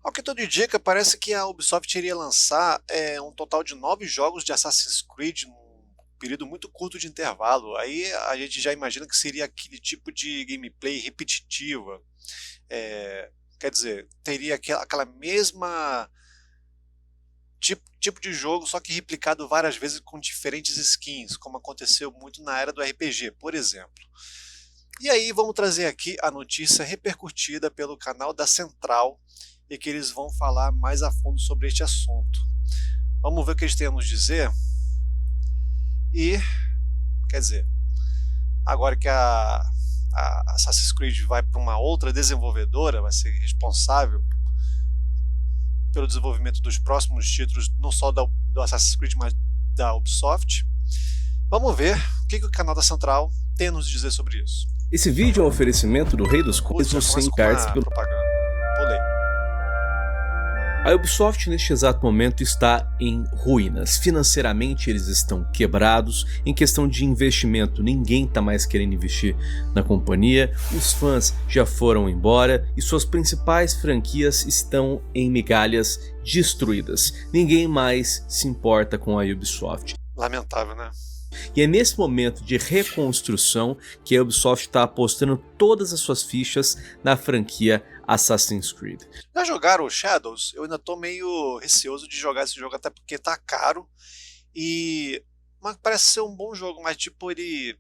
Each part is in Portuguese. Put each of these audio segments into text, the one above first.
Ao que tudo indica, parece que a Ubisoft iria lançar um total de 9 jogos de Assassin's Creed num período muito curto de intervalo. Aí a gente já imagina que seria aquele tipo de gameplay repetitiva. Quer dizer, teria aquela mesma tipo de jogo, só que replicado várias vezes com diferentes skins, como aconteceu muito na era do RPG, por exemplo. E aí vamos trazer aqui a notícia repercutida pelo canal da Central, e que eles vão falar mais a fundo sobre este assunto. Vamos ver o que eles têm a nos dizer. E, quer dizer, agora que a Assassin's Creed vai para uma outra desenvolvedora, vai ser responsável pelo desenvolvimento dos próximos títulos, não só do Assassin's Creed, mas da Ubisoft. Vamos ver o que o canal da Central tem a nos dizer sobre isso. Esse vídeo é um oferecimento do Rei dos Coisas sem cards pelo... propaganda. Pulei. A Ubisoft neste exato momento está em ruínas. Financeiramente eles estão quebrados. Em questão de investimento, ninguém está mais querendo investir na companhia. Os fãs já foram embora e suas principais franquias estão em migalhas destruídas. Ninguém mais se importa com a Ubisoft. Lamentável, né? E é nesse momento de reconstrução que a Ubisoft está apostando todas as suas fichas na franquia Assassin's Creed. Já jogaram o Shadows? Eu ainda tô meio receoso de jogar esse jogo, até porque tá caro. Mas parece ser um bom jogo, mas tipo ele...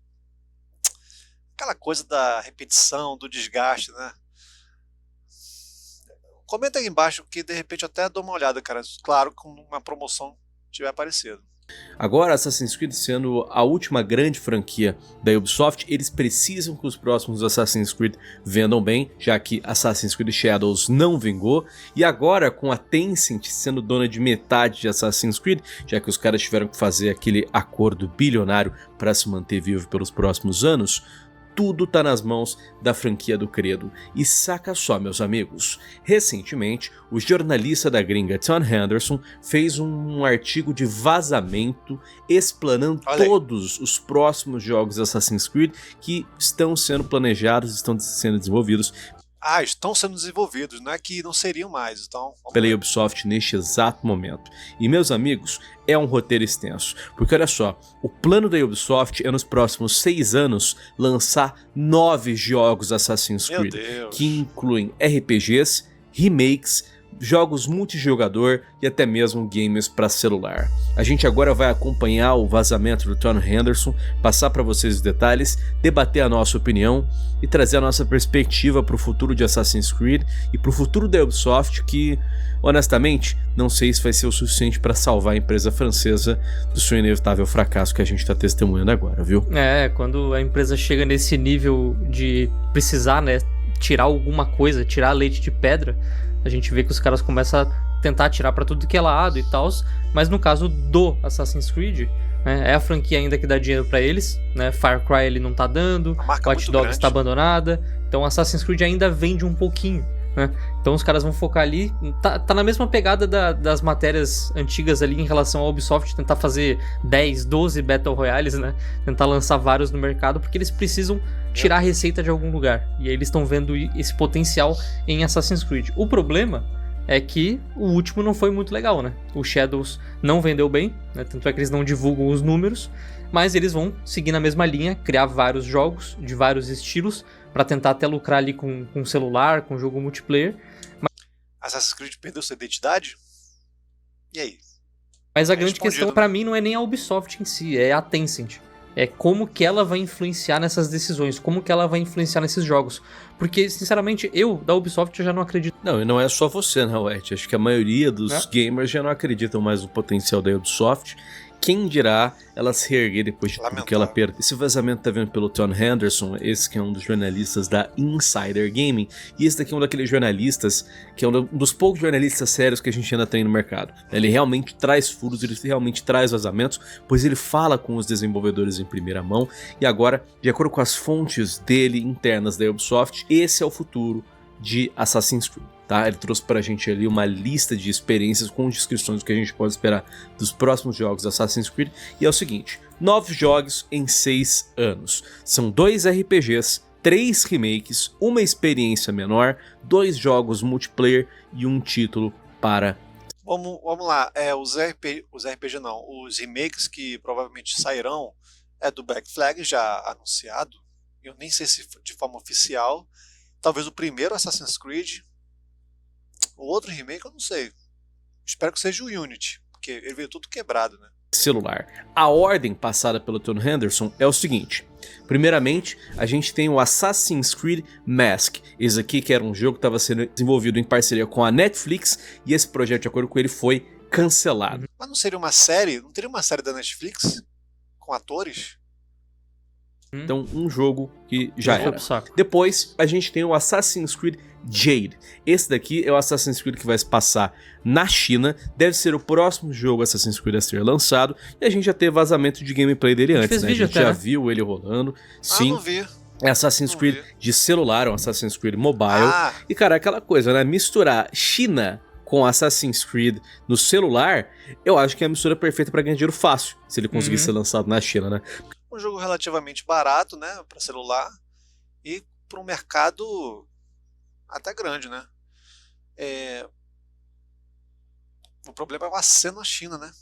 aquela coisa da repetição, do desgaste, né? Comenta aí embaixo que de repente eu até dou uma olhada, cara. Claro, com uma promoção tiver aparecido. Agora, Assassin's Creed sendo a última grande franquia da Ubisoft, eles precisam que os próximos Assassin's Creed vendam bem, já que Assassin's Creed Shadows não vingou, e agora com a Tencent sendo dona de metade de Assassin's Creed, já que os caras tiveram que fazer aquele acordo bilionário para se manter vivo pelos próximos anos, tudo tá nas mãos da franquia do Credo. E saca só, meus amigos, recentemente o jornalista da gringa Tom Henderson fez um artigo de vazamento explanando todos os próximos jogos Assassin's Creed que estão sendo planejados, estão sendo desenvolvidos. Estão sendo desenvolvidos, não é que não seriam mais, então... pela Ubisoft neste exato momento. E meus amigos, é um roteiro extenso, porque olha só, o plano da Ubisoft é nos próximos 6 anos lançar 9 jogos Assassin's Creed, que incluem RPGs, remakes, jogos multijogador e até mesmo games para celular. A gente agora vai acompanhar o vazamento do Tom Henderson, passar para vocês os detalhes, debater a nossa opinião e trazer a nossa perspectiva para o futuro de Assassin's Creed e para o futuro da Ubisoft, que honestamente não sei se vai ser o suficiente para salvar a empresa francesa do seu inevitável fracasso que a gente está testemunhando agora, viu? Quando a empresa chega nesse nível de precisar, né, tirar alguma coisa, tirar leite de pedra, a gente vê que os caras começam a tentar tirar pra tudo que é lado e tal, mas no caso do Assassin's Creed, né, é a franquia ainda que dá dinheiro pra eles, né, Far Cry ele não tá dando, Watch Dogs tá abandonada, então Assassin's Creed ainda vende um pouquinho, né, então os caras vão focar ali, tá na mesma pegada das matérias antigas ali em relação ao Ubisoft, tentar fazer 10, 12 Battle Royales, né, tentar lançar vários no mercado, porque eles precisam tirar a receita de algum lugar, e aí eles estão vendo esse potencial em Assassin's Creed. O problema é que o último não foi muito legal, né? O Shadows não vendeu bem, né? Tanto é que eles não divulgam os números, mas eles vão seguir na mesma linha, criar vários jogos de vários estilos, para tentar até lucrar ali com celular, com jogo multiplayer. Assassin's Creed perdeu sua identidade? E aí? Mas a grande questão para mim não é nem a Ubisoft em si, é a Tencent. É como que ela vai influenciar nessas decisões, como que ela vai influenciar nesses jogos. Porque, sinceramente, eu, da Ubisoft, eu já não acredito. Não, e não é só você, né, Wet? Acho que a maioria dos gamers já não acreditam mais no potencial da Ubisoft. Quem dirá ela se reerguer depois de tudo que ela perdeu. Esse vazamento tá vindo pelo Tom Henderson, esse que é um dos jornalistas da Insider Gaming, e esse daqui é um daqueles jornalistas que é um dos poucos jornalistas sérios que a gente ainda tem no mercado. Ele realmente traz furos, ele realmente traz vazamentos, pois ele fala com os desenvolvedores em primeira mão, e agora, de acordo com as fontes dele internas da Ubisoft, esse é o futuro de Assassin's Creed. Tá? Ele trouxe pra gente ali uma lista de experiências com descrições do que a gente pode esperar dos próximos jogos Assassin's Creed. E é o seguinte, 9 jogos em 6 anos. São 2 RPGs, 3 remakes, uma experiência menor, 2 jogos multiplayer e um título para... Vamos lá, os RPG não, os remakes que provavelmente sairão é do Black Flag, já anunciado, eu nem sei se de forma oficial, talvez o primeiro Assassin's Creed, o outro remake eu não sei, espero que seja o Unity, porque ele veio tudo quebrado, né? Celular. A ordem passada pelo Tom Henderson é o seguinte: primeiramente, a gente tem o Assassin's Creed Mask. Esse aqui que era um jogo que estava sendo desenvolvido em parceria com a Netflix e esse projeto, de acordo com ele, foi cancelado. Mas não seria uma série? Não teria uma série da Netflix? Com atores? Então, um jogo que já era. Saco. Depois, a gente tem o Assassin's Creed Jade. Esse daqui é o Assassin's Creed que vai se passar na China. Deve ser o próximo jogo Assassin's Creed a ser lançado. E a gente já teve vazamento de gameplay dele antes, né? A gente já viu ele rolando. Sim. Não vi. É Assassin's Creed de celular, é um Assassin's Creed mobile. E, cara, aquela coisa, né? Misturar China com Assassin's Creed no celular, eu acho que é a mistura perfeita pra ganhar dinheiro fácil, se ele conseguir ser lançado na China, né? Um jogo relativamente barato, né, para celular e para um mercado até grande, né? O problema é o aceno à China, né?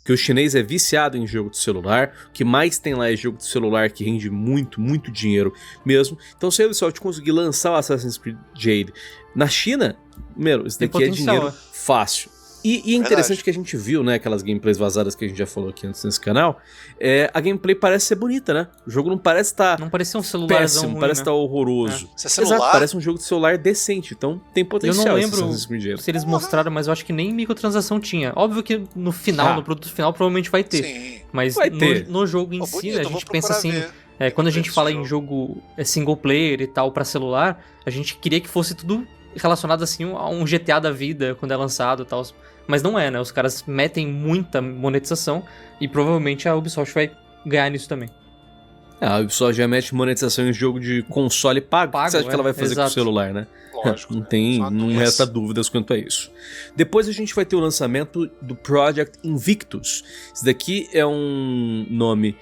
Que o chinês é viciado em jogo de celular, o que mais tem lá é jogo de celular que rende muito, muito dinheiro mesmo. Então se a Ubisoft conseguir lançar o Assassin's Creed Jade na China, isso daqui é dinheiro fácil. E é interessante que a gente viu, né, aquelas gameplays vazadas que a gente já falou aqui antes nesse canal, a gameplay parece ser bonita, né? O jogo não parece estar não parece um celular péssimo, ruim, parece né? estar horroroso. É celular? Exato, parece um jogo de celular decente, então tem potencial. Eu não lembro Assassin's Creed Jade. se eles mostraram, mas eu acho que nem microtransação tinha. Óbvio que no final, no produto final, provavelmente vai ter. Sim. Mas vai ter. No jogo em si, né, a gente pensa assim... quando a gente fala em jogo single player e tal pra celular, a gente queria que fosse tudo relacionado assim a um GTA da vida quando é lançado e tal. Mas não é, né? Os caras metem muita monetização e provavelmente a Ubisoft vai ganhar nisso também. A Ubisoft já mete monetização em jogo de console pago. O que você acha que ela vai fazer com o celular, né? Lógico. Não resta dúvidas quanto a isso. Depois a gente vai ter o lançamento do Project Invictus. Esse daqui é um nome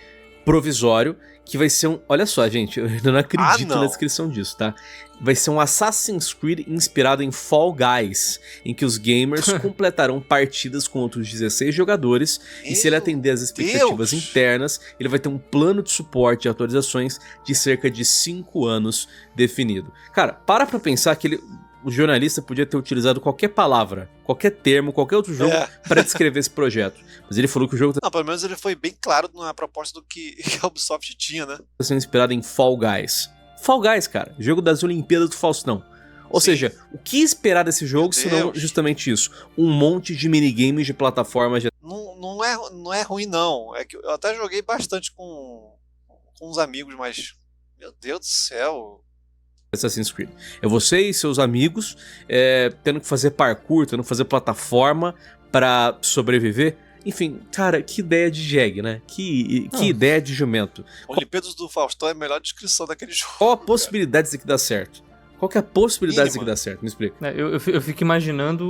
provisório que vai ser um... Olha só, gente, eu ainda não acredito na descrição disso, tá? Vai ser um Assassin's Creed inspirado em Fall Guys, em que os gamers completarão partidas com outros 16 jogadores, e se ele atender às expectativas internas, ele vai ter um plano de suporte e atualizações de cerca de 5 anos definido. Cara, para pra pensar que o jornalista podia ter utilizado qualquer palavra, qualquer termo, qualquer outro jogo para descrever esse projeto. Mas ele falou que o jogo Não, pelo menos ele foi bem claro na proposta do que a Ubisoft tinha, né? Tá sendo inspirado em Fall Guys. Fall Guys, cara, jogo das Olimpíadas do Faustão. Ou seja, o que esperar desse jogo, senão justamente isso? Um monte de minigames de plataformas. Não é ruim, não. É que eu até joguei bastante com uns amigos, mas... Meu Deus do céu... Assassin's Creed. É você e seus amigos tendo que fazer parkour, tendo que fazer plataforma pra sobreviver. Enfim, cara, que ideia de jegue, né? Que ideia de jumento. Olimpíadas do Faustão é a melhor descrição daquele jogo. Qual a possibilidade disso aqui dar certo? Qual que é a possibilidade disso aqui dar certo? Me explica. Eu fico imaginando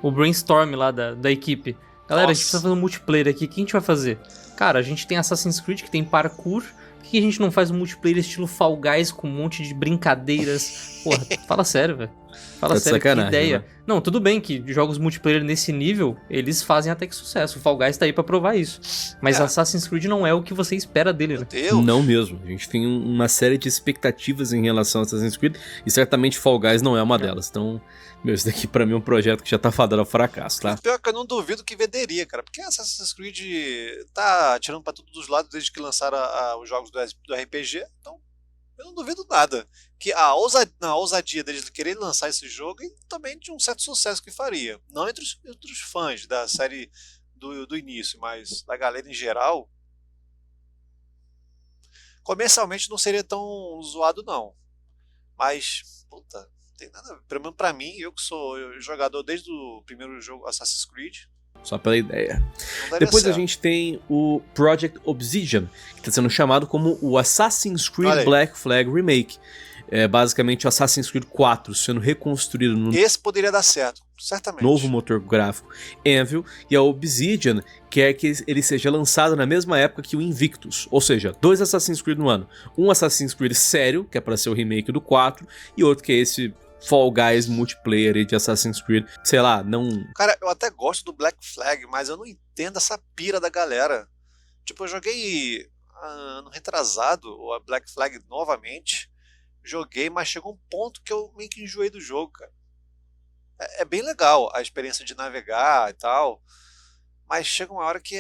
o brainstorm lá da equipe. Galera, a gente precisa fazer um multiplayer aqui, o que a gente vai fazer? Cara, a gente tem Assassin's Creed que tem parkour. Por que a gente não faz um multiplayer estilo Fall Guys com um monte de brincadeiras? Porra, fala sério, velho. Fala sério, que ideia. Né? Não, tudo bem que jogos multiplayer nesse nível, eles fazem até que sucesso. O Fall Guys tá aí pra provar isso. Mas Assassin's Creed não é o que você espera dele, né? Deus. Não mesmo. A gente tem uma série de expectativas em relação a Assassin's Creed e certamente Fall Guys não é uma delas. Então, esse daqui pra mim é um projeto que já tá fadado ao fracasso, tá? Pior que eu não duvido que venderia, cara. Porque Assassin's Creed tá tirando pra todos os lados desde que lançaram os jogos do RPG. Então, eu não duvido nada. Que a ousadia deles de querer lançar esse jogo e também de um certo sucesso que faria. Não entre os fãs da série do início, mas da galera em geral. Comercialmente não seria tão zoado, não. Mas, puta, não tem nada. Pelo menos pra mim, eu que sou jogador desde o primeiro jogo Assassin's Creed. Só pela ideia. Depois a gente tem o Project Obsidian, que está sendo chamado como o Assassin's Creed Black Flag Remake. É basicamente o Assassin's Creed 4 sendo reconstruído no... Esse poderia dar certo. certamente. Novo motor gráfico Anvil, e a Obsidian quer que ele seja lançado na mesma época que o Invictus, ou seja, 2 Assassin's Creed no ano. Um Assassin's Creed sério, que é para ser o remake do 4, e outro que é esse Fall Guys multiplayer de Assassin's Creed, sei lá, não... Cara, eu até gosto do Black Flag, mas eu não entendo essa pira da galera. Tipo, eu joguei ano retrasado o Black Flag novamente, joguei, mas chegou um ponto que eu meio que enjoei do jogo, cara. É bem legal a experiência de navegar e tal, mas chega uma hora que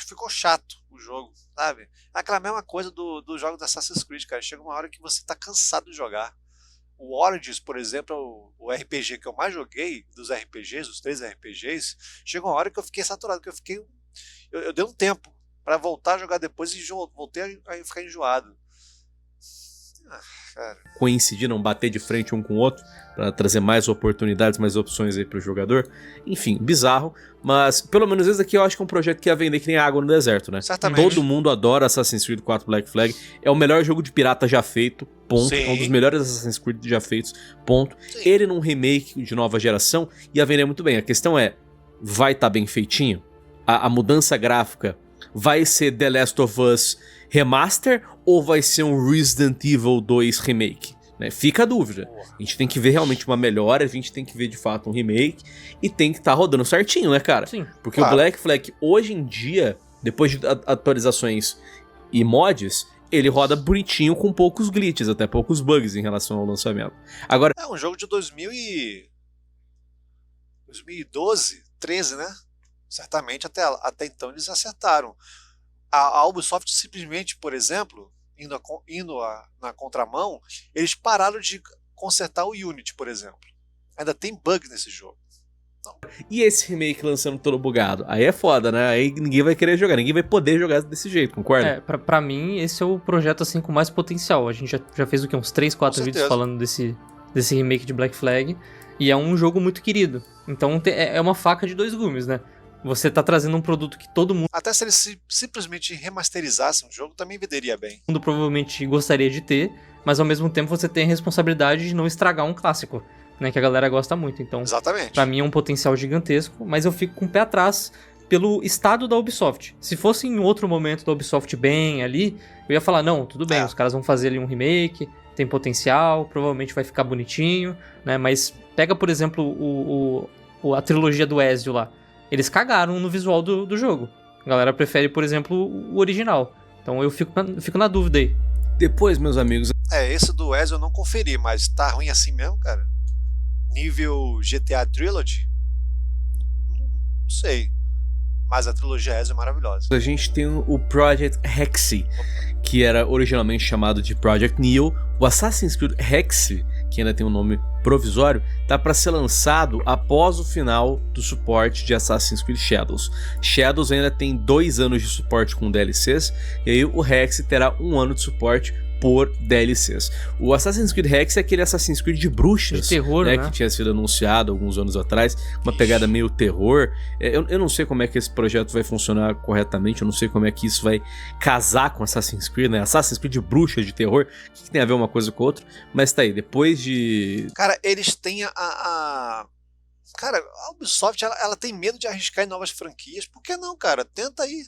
ficou chato o jogo, sabe? É aquela mesma coisa do jogo do Assassin's Creed, cara. Chega uma hora que você tá cansado de jogar. O Origins, por exemplo, é o RPG que eu mais joguei, dos RPGs, dos 3 RPGs, chega uma hora que eu fiquei saturado, que eu dei um tempo para voltar a jogar depois e voltei a ficar enjoado. Cara. Coincidir, não bater de frente um com o outro, para trazer mais oportunidades, mais opções aí pro jogador. Enfim, bizarro, mas pelo menos esse aqui eu acho que é um projeto que ia vender que nem água no deserto, né? Certamente. Todo mundo adora Assassin's Creed 4 Black Flag, é o melhor jogo de pirata já feito, ponto. Sim. É um dos melhores Assassin's Creed já feitos, ponto. Sim. Ele num remake de nova geração ia vender muito bem. A questão é, vai estar bem feitinho? A mudança gráfica vai ser The Last of Us Remaster ou vai ser um Resident Evil 2 Remake? Né? Fica a dúvida. A gente tem que ver realmente uma melhora, a gente tem que ver de fato um remake e tem que estar rodando certinho, né, cara? Sim. Porque claro. o Black Flag, hoje em dia, depois de atualizações e mods, ele roda bonitinho com poucos glitches, até poucos bugs em relação ao lançamento. Agora, É um jogo de 2012, 13, né? Certamente até então eles acertaram. A Ubisoft simplesmente, por exemplo, indo na contramão, eles pararam de consertar o Unity, por exemplo. Ainda tem bug nesse jogo. e esse remake lançando todo bugado? Aí é foda, né? Aí ninguém vai querer jogar, ninguém vai poder jogar desse jeito, concorda? Pra mim, esse é o projeto assim com mais potencial. A gente já fez o quê? Uns 3, 4 Com vídeos certeza. falando desse remake de Black Flag. E é um jogo muito querido. Então é uma faca de 2 gumes, né? Você tá trazendo um produto que todo mundo Até se eles simplesmente remasterizassem o jogo, também venderia bem. provavelmente gostaria de ter, mas ao mesmo tempo você tem a responsabilidade de não estragar um clássico, né? Que a galera gosta muito. Então, Exatamente. pra mim é um potencial gigantesco, mas eu fico com o pé atrás pelo estado da Ubisoft. Se fosse em outro momento da Ubisoft bem ali, eu ia falar, não, tudo bem, os caras vão fazer ali um remake, tem potencial, provavelmente vai ficar bonitinho, né? Mas pega, por exemplo, a trilogia do Ezio lá. Eles cagaram no visual do jogo. A galera prefere, por exemplo, o original. Então eu fico na dúvida aí. Depois, meus amigos, Esse do Ezio eu não conferi, mas tá ruim assim mesmo, cara? Nível GTA Trilogy? Não sei. Mas a trilogia Ezio é maravilhosa. a gente tem o Project Hexy, que era originalmente chamado de Project Neo. O Assassin's Creed Hexy, que ainda tem um nome provisório, tá para ser lançado após o final do suporte de Assassin's Creed Shadows. Shadows ainda tem 2 anos de suporte com DLCs, e aí o Hexy terá 1 ano de suporte por DLCs. O Assassin's Creed Hexy é aquele Assassin's Creed de bruxas, De terror, né? que tinha sido anunciado alguns anos atrás, uma pegada meio terror. Eu não sei como é que esse projeto vai funcionar corretamente, eu não sei como é que isso vai casar com Assassin's Creed, né? Assassin's Creed de bruxas, de terror, o que tem a ver uma coisa com a outra? Mas tá aí, depois de... Cara, eles têm Cara, a Ubisoft, ela tem medo de arriscar em novas franquias. Por que não, cara? Tenta aí.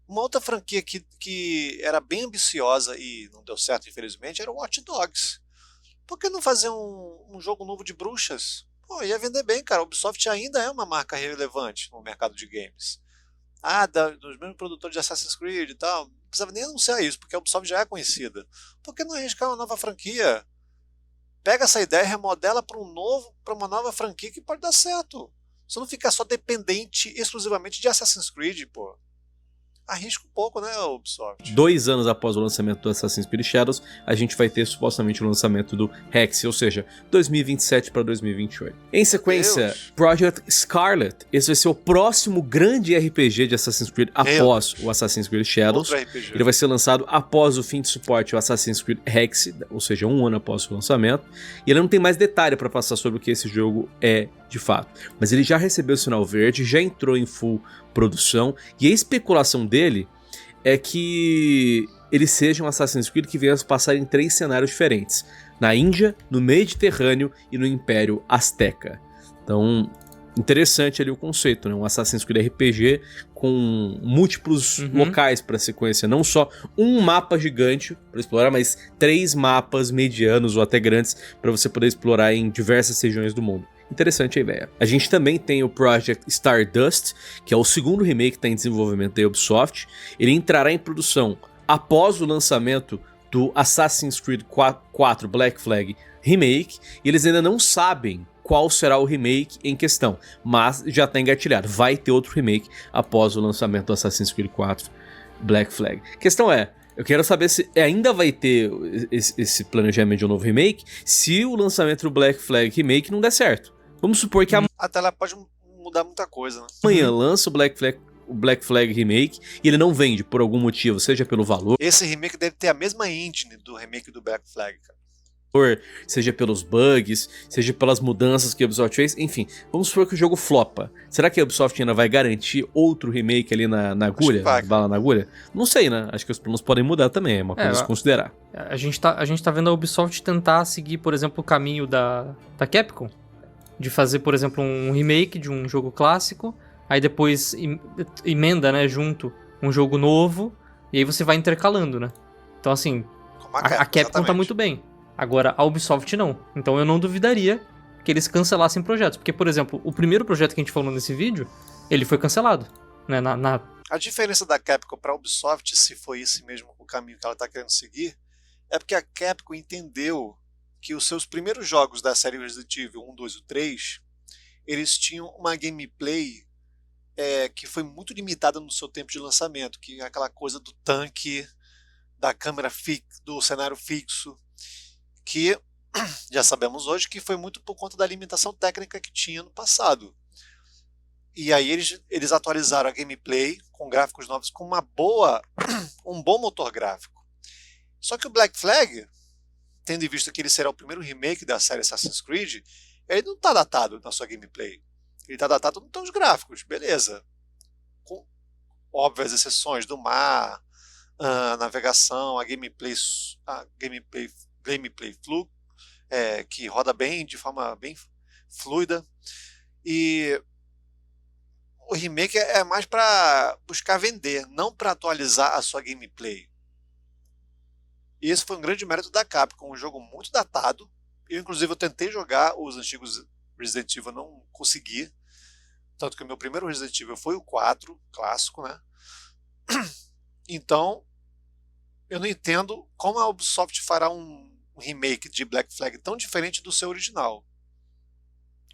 Uma outra franquia que era bem ambiciosa e não deu certo, infelizmente, era o Watch Dogs. Por que não fazer um jogo novo de bruxas? Pô, ia vender bem, cara. A Ubisoft ainda é uma marca relevante no mercado de games. Dos mesmos produtores de Assassin's Creed e tal. Não precisava nem anunciar isso, porque a Ubisoft já é conhecida. Por que não arriscar uma nova franquia? Pega essa ideia e remodela para uma nova franquia que pode dar certo. Você não ficar só dependente exclusivamente de Assassin's Creed, pô. Arrisca um pouco, né, Ubisoft? 2 anos após o lançamento do Assassin's Creed Shadows, a gente vai ter supostamente o lançamento do Hexy, ou seja, 2027 para 2028. Em sequência, Deus. Project Scarlet. Esse vai ser o próximo grande RPG de Assassin's Creed após o Assassin's Creed Shadows. Outro RPG. Ele vai ser lançado após o fim de suporte ao Assassin's Creed Hexy, ou seja, 1 ano após o lançamento. E ele não tem mais detalhe para passar sobre o que esse jogo é de fato. Mas ele já recebeu o sinal verde, já entrou em full produção, e a especulação dele é que ele seja um Assassin's Creed que venha se passar em 3 cenários diferentes. na Índia, no Mediterrâneo e no Império Azteca. Então, interessante ali o conceito, né? Um Assassin's Creed RPG com múltiplos locais para se conhecer. Não só um mapa gigante para explorar, mas 3 mapas medianos ou até grandes para você poder explorar em diversas regiões do mundo. Interessante a ideia. A gente também tem o Project Stardust, que é o segundo remake que está em desenvolvimento da Ubisoft. Ele entrará em produção após o lançamento do Assassin's Creed 4 Black Flag Remake, e eles ainda não sabem qual será o remake em questão, mas já está engatilhado. Vai ter outro remake após o lançamento do Assassin's Creed 4 Black Flag. A questão é, eu quero saber se ainda vai ter esse planejamento de um novo remake se o lançamento do Black Flag Remake não der certo. Vamos supor que até lá pode mudar muita coisa, né? Amanhã lança o Black Flag Remake e ele não vende por algum motivo, seja pelo valor, Esse remake deve ter a mesma engine do remake do Black Flag, cara. seja pelos bugs, seja pelas mudanças que a Ubisoft fez, enfim, vamos supor que o jogo flopa. Será que a Ubisoft ainda vai garantir outro remake ali na agulha? Bala na agulha? Não sei, né? Acho que os planos podem mudar também, é uma coisa a se considerar. A gente tá vendo a Ubisoft tentar seguir, por exemplo, o caminho da Capcom, de fazer, por exemplo, um remake de um jogo clássico, aí depois emenda, né, junto um jogo novo, e aí você vai intercalando, né? Então, assim, a Capcom tá muito bem. Agora, a Ubisoft não. Então eu não duvidaria que eles cancelassem projetos. Porque, por exemplo, o primeiro projeto que a gente falou nesse vídeo, ele foi cancelado, né? A diferença da Capcom para a Ubisoft, se foi esse mesmo o caminho que ela está querendo seguir, é porque a Capcom entendeu que os seus primeiros jogos da série Resident Evil 1, 2 e 3, eles tinham uma gameplay que foi muito limitada no seu tempo de lançamento, que é aquela coisa do tanque, da câmera do cenário fixo, que já sabemos hoje que foi muito por conta da limitação técnica que tinha no passado. E aí eles atualizaram a gameplay com gráficos novos, com um bom motor gráfico. Só que o Black Flag, tendo em vista que ele será o primeiro remake da série Assassin's Creed, ele não está datado na sua gameplay. Ele está datado nos gráficos, beleza. Com óbvias exceções do mar, a navegação, a gameplay fluid, que roda bem, de forma bem fluida. E o remake é mais para buscar vender, não para atualizar a sua gameplay. E esse foi um grande mérito da Capcom, um jogo muito datado. Inclusive, eu tentei jogar os antigos Resident Evil, não consegui. Tanto que o meu primeiro Resident Evil foi o 4, clássico, né? Então, eu não entendo como a Ubisoft fará um remake de Black Flag tão diferente do seu original.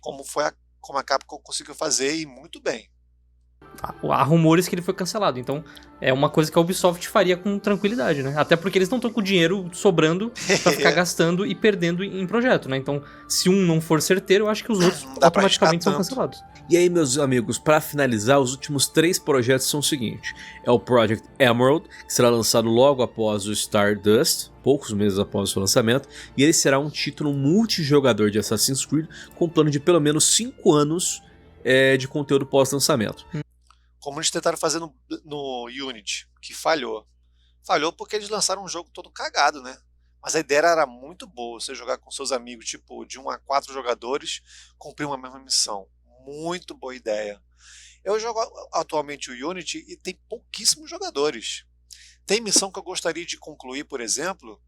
Como a Capcom conseguiu fazer, e muito bem. Há rumores que ele foi cancelado, então é uma coisa que a Ubisoft faria com tranquilidade, né? Até porque eles não estão com o dinheiro sobrando pra ficar gastando e perdendo em projeto, né? Então, se um não for certeiro, eu acho que os outros automaticamente são cancelados. E aí, meus amigos, para finalizar, os últimos 3 projetos são o seguinte: é o Project Emerald, que será lançado logo após o Stardust, poucos meses após o seu lançamento, e ele será um título multijogador de Assassin's Creed, com plano de pelo menos 5 anos de conteúdo pós-lançamento. Como eles tentaram fazer no Unity, que falhou. Falhou porque eles lançaram um jogo todo cagado, né? Mas a ideia era muito boa, você jogar com seus amigos, tipo, de 1 a 4 jogadores, cumprir uma mesma missão. Muito boa ideia. Eu jogo atualmente o Unity e tem pouquíssimos jogadores. Tem missão que eu gostaria de concluir, por exemplo,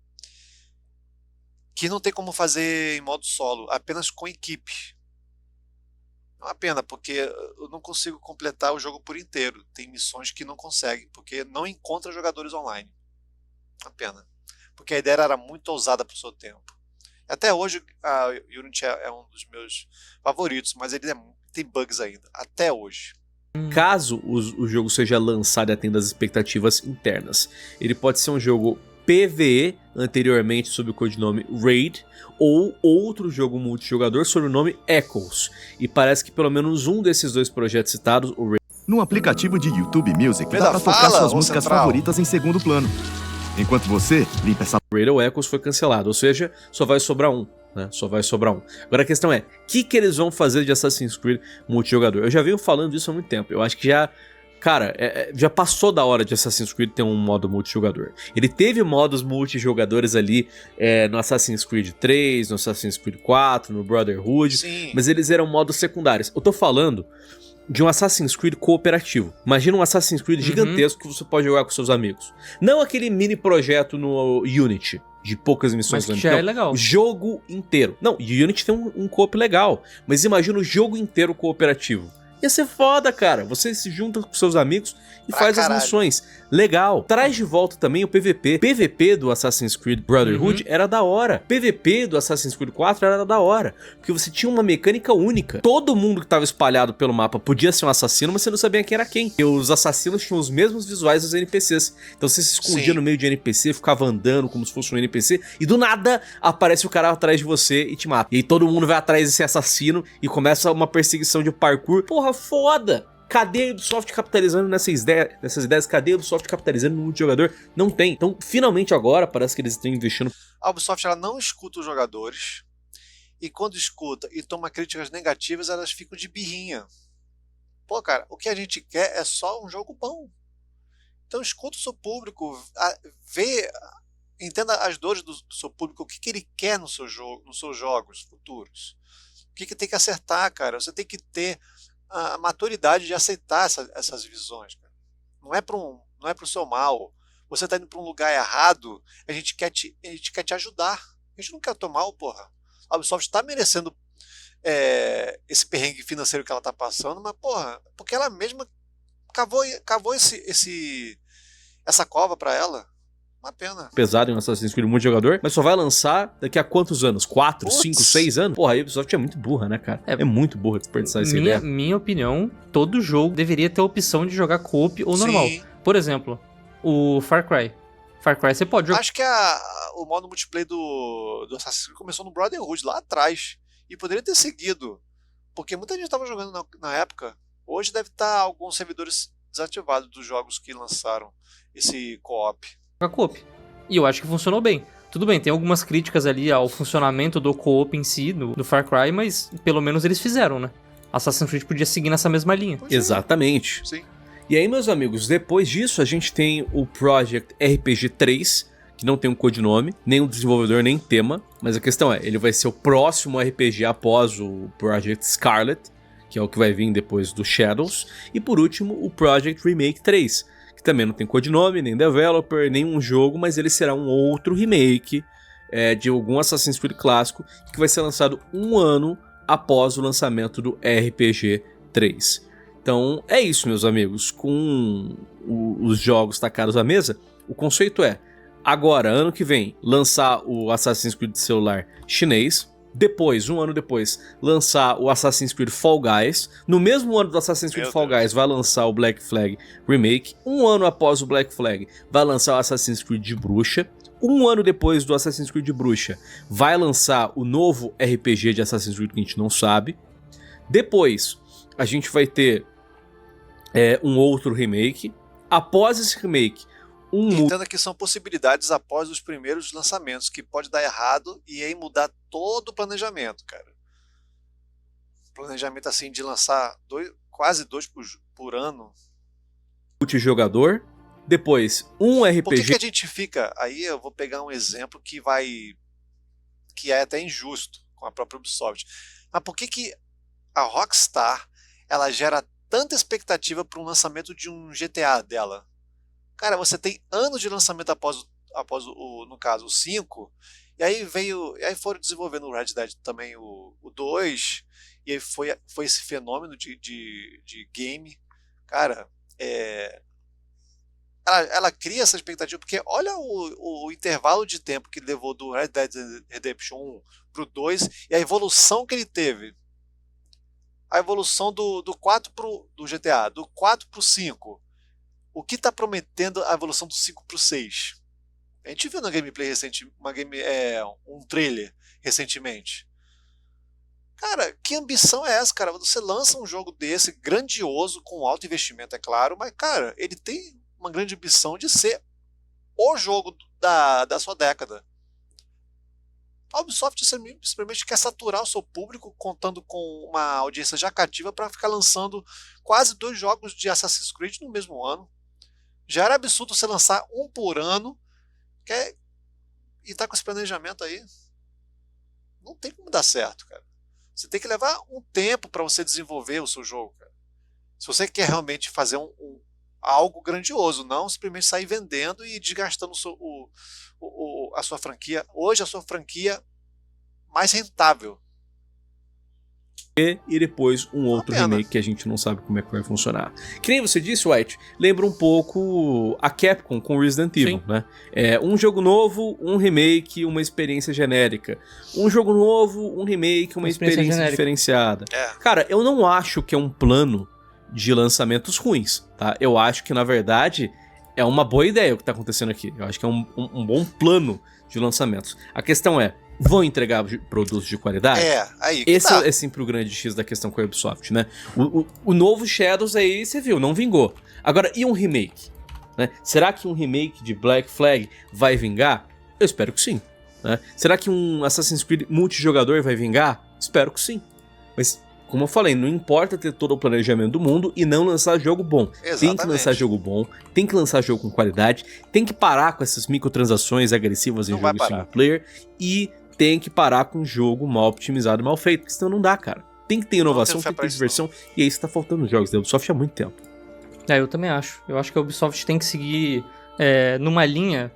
que não tem como fazer em modo solo, apenas com equipe. É uma pena, porque eu não consigo completar o jogo por inteiro. Tem missões que não conseguem, porque não encontra jogadores online. Uma pena. Porque a ideia era muito ousada para o seu tempo. Até hoje, a Unity é um dos meus favoritos, mas ele tem bugs ainda. Até hoje. Caso o jogo seja lançado e atenda às expectativas internas, ele pode ser um jogo PvE, anteriormente sob o codinome Raid, ou outro jogo multijogador sob o nome Echoes. E parece que pelo menos um desses 2 projetos citados, o Raid... No aplicativo de YouTube Music, dá pra tocar suas músicas favoritas em segundo plano. Enquanto você limpa essa... Raid ou Echoes foi cancelado, ou seja, só vai sobrar um. Né? Só vai sobrar um. Agora a questão é, o que eles vão fazer de Assassin's Creed multijogador? Eu já venho falando isso há muito tempo. Eu acho que já Cara, já passou da hora de Assassin's Creed ter um modo multijogador. Ele teve modos multijogadores ali no Assassin's Creed 3, no Assassin's Creed 4, no Brotherhood, Sim. mas eles eram modos secundários. Eu tô falando de um Assassin's Creed cooperativo. Imagina um Assassin's Creed gigantesco que você pode jogar com seus amigos. Não aquele mini projeto no Unity, de poucas missões. Mas que já é legal. O jogo inteiro. Não, o Unity tem um coop legal, mas imagina o jogo inteiro cooperativo. Ia ser foda, cara. Você se junta com seus amigos e faz as missões. Legal. Traz de volta também o PVP. PVP do Assassin's Creed Brotherhood era da hora. PVP do Assassin's Creed 4 era da hora. Porque você tinha uma mecânica única. Todo mundo que tava espalhado pelo mapa podia ser um assassino, mas você não sabia quem era quem. E os assassinos tinham os mesmos visuais dos NPCs. Então você se escondia no meio de NPC, ficava andando como se fosse um NPC, e do nada aparece o cara atrás de você e te mata. E aí todo mundo vai atrás desse assassino e começa uma perseguição de parkour. Porra, foda! Cadê a Ubisoft capitalizando nessas ideias? Cadê a Ubisoft capitalizando no multijogador? Não tem. Então, finalmente agora, parece que eles estão investindo. A Ubisoft ela não escuta os jogadores, e quando escuta e toma críticas negativas, elas ficam de birrinha. Pô, cara, o que a gente quer é só um jogo bom. Então escuta o seu público, entenda as dores do seu público, o que ele quer no seu jogo, nos seus jogos futuros. O que tem que acertar, cara? Você tem que ter a maturidade de aceitar essas visões, cara. Não é pro seu mal. Você está indo para um lugar errado, a gente quer te ajudar. A gente não quer tomar o porra. A Ubisoft está merecendo esse perrengue financeiro que ela está passando, mas porra, porque ela mesma cavou essa cova para ela. Uma pena. Pesado em um Assassin's Creed multijogador, mas só vai lançar daqui a quantos anos? 4, 5, 6 anos? Porra, a Ubisoft é muito burra, né, cara? É muito burra desperdiçar essa ideia. Minha opinião, todo jogo deveria ter a opção de jogar co-op ou normal. Sim. Por exemplo, o Far Cry. Far Cry você pode jogar. Acho que o modo multiplayer do Assassin's Creed começou no Brotherhood, lá atrás. E poderia ter seguido. Porque muita gente estava jogando na época. Hoje deve estar alguns servidores desativados dos jogos que lançaram esse co-op. Co-op. E eu acho que funcionou bem. Tudo bem, tem algumas críticas ali ao funcionamento do co-op em si, do Far Cry, mas pelo menos eles fizeram, né? Assassin's Creed podia seguir nessa mesma linha. Exatamente. Sim. E aí, meus amigos, depois disso a gente tem o Project RPG 3, que não tem um codinome, nem um desenvolvedor, nem tema, mas a questão é, ele vai ser o próximo RPG após o Project Scarlet, que é o que vai vir depois do Shadows, e por último o Project Remake 3, que também não tem codinome, nem developer, nem um jogo, mas ele será um outro remake de algum Assassin's Creed clássico, que vai ser lançado um ano após o lançamento do RPG 3. Então é isso, meus amigos, com os jogos tacados à mesa, o conceito é, agora, ano que vem, lançar o Assassin's Creed de celular chinês, depois, um ano depois, lançar o Assassin's Creed Fall Guys. No mesmo ano do Assassin's Creed Fall Guys vai lançar o Black Flag Remake. Um ano após o Black Flag vai lançar o Assassin's Creed de Bruxa. Um ano depois do Assassin's Creed de Bruxa vai lançar o novo RPG de Assassin's Creed que a gente não sabe. Depois a gente vai ter um outro remake. Após esse remake, entenda que são possibilidades após os primeiros lançamentos, que pode dar errado e aí mudar todo o planejamento, cara. Planejamento assim de lançar quase dois por ano. Multijogador. Depois, um RPG. Por que a gente fica? Aí eu vou pegar um exemplo que é até injusto com a própria Ubisoft. Mas por que a Rockstar ela gera tanta expectativa para um lançamento de um GTA dela? Cara, você tem anos de lançamento após no caso, o 5, e aí foram desenvolvendo o Red Dead também, o 2, e aí foi esse fenômeno de game. Cara, ela cria essa expectativa, porque olha o intervalo de tempo que levou do Red Dead Redemption 1 pro 2, e a evolução que ele teve. A evolução do 4 do GTA, do 4 pro 5. O que está prometendo a evolução do 5 pro 6? A gente viu na gameplay recente, um trailer recentemente. Cara, que ambição é essa, cara? Você lança um jogo desse, grandioso, com alto investimento, é claro, mas, cara, ele tem uma grande ambição de ser o jogo da sua década. A Ubisoft simplesmente quer saturar o seu público, contando com uma audiência já cativa para ficar lançando quase 2 jogos de Assassin's Creed no mesmo ano. Já era absurdo você lançar um por ano, e tá com esse planejamento aí. Não tem como dar certo, cara. Você tem que levar um tempo para você desenvolver o seu jogo, cara. Se você quer realmente fazer algo grandioso, não simplesmente sair vendendo e desgastando a sua franquia. Hoje a sua franquia mais rentável. E depois um outro remake que a gente não sabe como é que vai funcionar. Que nem você disse, White, lembra um pouco a Capcom com Resident Evil, né? É um jogo novo, um remake, uma experiência genérica. Um jogo novo, um remake, uma experiência diferenciada. Cara, eu não acho que é um plano de lançamentos ruins, tá? Eu acho que, na verdade, é uma boa ideia o que tá acontecendo aqui. Eu acho que é um bom plano de lançamentos. A questão é, vão entregar produtos de qualidade? Aí que esse tá. é sempre o grande X da questão com a Ubisoft, né? O novo Shadows aí, você viu, não vingou. Agora, e um remake? Né? Será que um remake de Black Flag vai vingar? Eu espero que sim. Né? Será que um Assassin's Creed multijogador vai vingar? Espero que sim. Mas, como eu falei, não importa ter todo o planejamento do mundo e não lançar jogo bom. Exatamente. Tem que lançar jogo bom, tem que lançar jogo com qualidade, tem que parar com essas microtransações agressivas em jogo single player e tem que parar com um jogo mal optimizado e mal feito, porque senão não dá, cara. Tem que ter inovação, tem que ter diversão, e aí está faltando nos jogos da Ubisoft há muito tempo. Eu também acho. Eu acho que a Ubisoft tem que seguir numa linha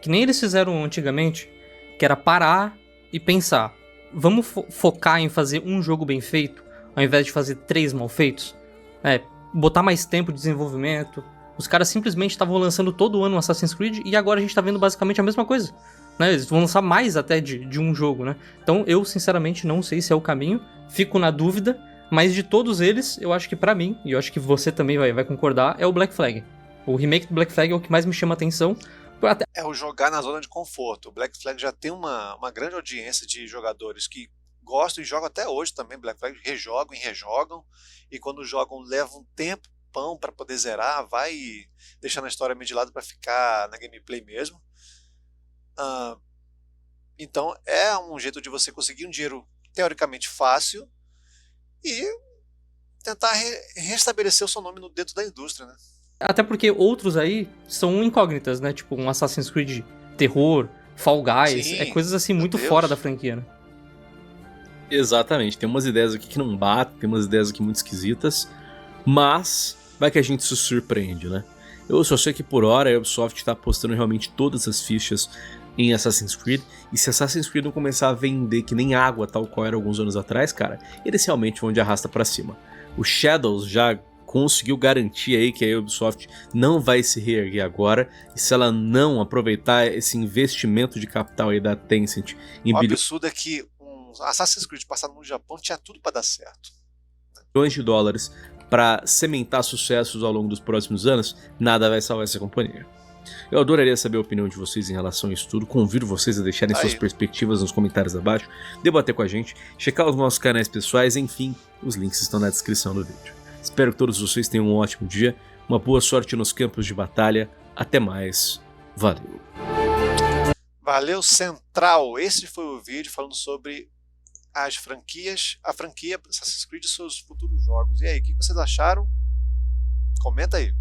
que nem eles fizeram antigamente, que era parar e pensar. Vamos focar em fazer um jogo bem feito, ao invés de fazer 3 mal feitos? Botar mais tempo de desenvolvimento. Os caras simplesmente estavam lançando todo ano um Assassin's Creed e agora a gente tá vendo basicamente a mesma coisa. Né? Eles vão lançar mais até de um jogo, né? Então eu sinceramente não sei se é o caminho, fico na dúvida, mas de todos eles, eu acho que pra mim, e eu acho que você também vai concordar, é o Black Flag. O remake do Black Flag é o que mais me chama a atenção. É o jogar na zona de conforto. O Black Flag já tem uma grande audiência de jogadores que gostam e jogam até hoje também Black Flag, rejogam e rejogam, e quando jogam levam um tempão para poder zerar, vai deixando a história meio de lado para ficar na gameplay mesmo. Então é um jeito de você conseguir um dinheiro teoricamente fácil e tentar restabelecer o seu nome dentro da indústria, né? Até porque outros aí são incógnitas, né? Tipo um Assassin's Creed terror, Fall Guys, Sim, coisas assim muito fora da franquia, né? Exatamente, tem umas ideias aqui que não batem, tem umas ideias aqui muito esquisitas, mas vai que a gente se surpreende, né? Eu só sei que por hora a Ubisoft tá apostando realmente todas as fichas em Assassin's Creed, e se Assassin's Creed não começar a vender que nem água, tal qual era alguns anos atrás, cara, eles realmente vão de arrasta pra cima. O Shadows já conseguiu garantir aí que a Ubisoft não vai se reerguer agora, e se ela não aproveitar esse investimento de capital aí da Tencent em O absurdo é que Assassin's Creed passado no Japão tinha tudo para dar certo. bilhões de dólares para cimentar sucessos ao longo dos próximos anos, nada vai salvar essa companhia. Eu adoraria saber a opinião de vocês em relação a isso tudo, convido vocês a deixarem suas perspectivas nos comentários abaixo, debater com a gente, checar os nossos canais pessoais, enfim, os links estão na descrição do vídeo. Espero que todos vocês tenham um ótimo dia, uma boa sorte nos campos de batalha, até mais, valeu! Valeu, Central! Esse foi o vídeo falando sobre as franquias, a franquia Assassin's Creed e seus futuros jogos. E aí, o que vocês acharam? Comenta aí.